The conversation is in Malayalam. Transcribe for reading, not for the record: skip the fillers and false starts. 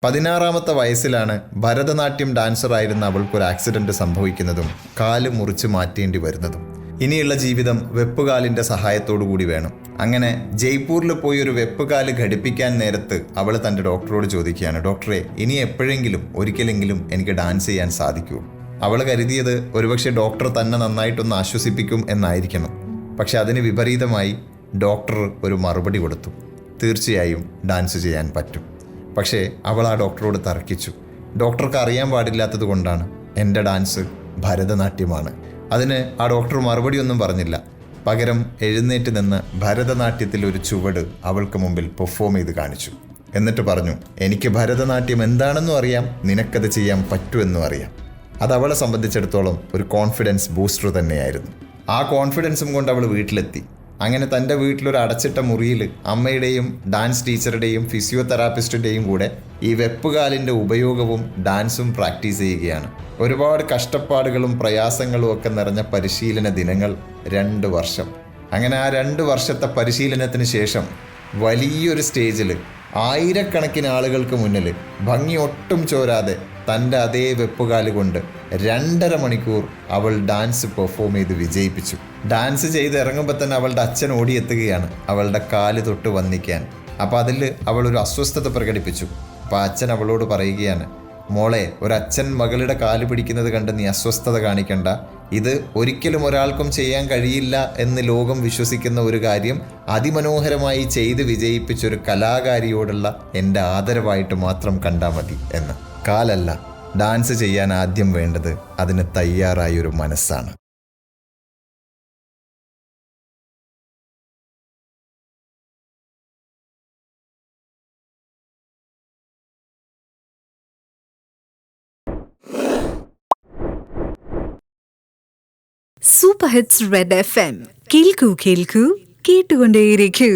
16-ാമത്തെ വയസ്സിലാണ് ഭരതനാട്യം ഡാൻസറായിരുന്ന അവൾക്കൊരു ആക്സിഡന്റ് സംഭവിക്കുന്നതും കാല് മുറിച്ച് മാറ്റേണ്ടി വരുന്നതും. ഇനിയുള്ള ജീവിതം വെപ്പുകാലിൻ്റെ സഹായത്തോടു കൂടി വേണം. അങ്ങനെ ജയ്പൂരിൽ പോയി ഒരു വെപ്പുകാല് ഘടിപ്പിക്കാൻ നേരത്ത് അവൾ തൻ്റെ ഡോക്ടറോട് ചോദിക്കുകയാണ്, ഡോക്ടറെ, ഇനി എപ്പോഴെങ്കിലും ഒരിക്കലെങ്കിലും എനിക്ക് ഡാൻസ് ചെയ്യാൻ സാധിക്കുമോ? അവൾ കരുതിയത് ഒരുപക്ഷെ ഡോക്ടർ തന്നെ നന്നായിട്ടൊന്ന് ആശ്വസിപ്പിക്കും എന്നായിരിക്കണം. പക്ഷെ അതിന് വിപരീതമായി ഡോക്ടർ ഒരു മറുപടി കൊടുത്തു, തീർച്ചയായും ഡാൻസ് ചെയ്യാൻ പറ്റും. പക്ഷേ അവൾ ആ ഡോക്ടറോട് തർക്കിച്ചു. ഡോക്ടർക്ക് അറിയാൻ പാടില്ലാത്തത് കൊണ്ടാണ്, എൻ്റെ ഡാൻസ് ഭരതനാട്യമാണ്. അതിന് ആ ഡോക്ടർ മറുപടിയൊന്നും പറഞ്ഞില്ല. പകരം എഴുന്നേറ്റ് നിന്ന് ഭരതനാട്യത്തിൽ ഒരു ചുവട് അവൾക്ക് മുമ്പിൽ പെർഫോം ചെയ്ത് കാണിച്ചു. എന്നിട്ട് പറഞ്ഞു, എനിക്ക് ഭരതനാട്യം എന്താണെന്നും അറിയാം, നിനക്കത് ചെയ്യാൻ പറ്റുമെന്നും അറിയാം. അത് അവളെ സംബന്ധിച്ചിടത്തോളം ഒരു കോൺഫിഡൻസ് ബൂസ്റ്റർ തന്നെയായിരുന്നു. ആ കോൺഫിഡൻസും കൊണ്ട് അവൾ വീട്ടിലെത്തി. അങ്ങനെ തൻ്റെ വീട്ടിലൊരു അടച്ചിട്ട മുറിയിൽ അമ്മയുടെയും ഡാൻസ് ടീച്ചറുടെയും ഫിസിയോതെറാപ്പിസ്റ്റിൻ്റെയും കൂടെ ഈ വെപ്പുകാലിൻ്റെ ഉപയോഗവും ഡാൻസും പ്രാക്ടീസ് ചെയ്യുകയാണ്. ഒരുപാട് കഷ്ടപ്പാടുകളും പ്രയാസങ്ങളും ഒക്കെ നിറഞ്ഞ പരിശീലന ദിനങ്ങൾ 2 വർഷം. അങ്ങനെ ആ 2 വർഷത്തെ പരിശീലനത്തിന് ശേഷം വലിയൊരു സ്റ്റേജിൽ ആയിരക്കണക്കിന് ആളുകൾക്ക് മുന്നിൽ ഭംഗി ഒട്ടും ചോരാതെ തൻ്റെ അതേ വെപ്പുകാല് കൊണ്ട് 2.5 മണിക്കൂർ അവൾ ഡാൻസ് പെർഫോം ചെയ്ത് വിജയിപ്പിച്ചു. ഡാൻസ് ചെയ്ത് ഇറങ്ങുമ്പോൾ തന്നെ അവളുടെ അച്ഛൻ ഓടിയെത്തുകയാണ് അവളുടെ കാല് തൊട്ട് വന്ദിക്കാൻ. അപ്പോൾ അതിൽ അവളൊരു അസ്വസ്ഥത പ്രകടിപ്പിച്ചു. അപ്പോൾ അച്ഛൻ അവളോട് പറയുകയാണ്, മോളെ, ഒരച്ഛൻ മകളുടെ കാല് പിടിക്കുന്നത് കണ്ട് നീ അസ്വസ്ഥത കാണിക്കണ്ട. ഇത് ഒരിക്കലും ഒരാൾക്കും ചെയ്യാൻ കഴിയില്ല എന്ന് ലോകം വിശ്വസിക്കുന്ന ഒരു കാര്യം അതിമനോഹരമായി ചെയ്ത് വിജയിപ്പിച്ചൊരു കലാകാരിയോടുള്ള എൻ്റെ ആദരവായിട്ട് മാത്രം കണ്ടാൽ മതി എന്ന്. കാലല്ല, ഡാൻസ് ചെയ്യാൻ ആദ്യം വേണ്ടത് അതിന് തയ്യാറായൊരു മനസ്സാണ്. Super hits red FM. കേൾക്കൂ കേൾക്കൂ, കേട്ടുകൊണ്ടേയിരിക്കൂ.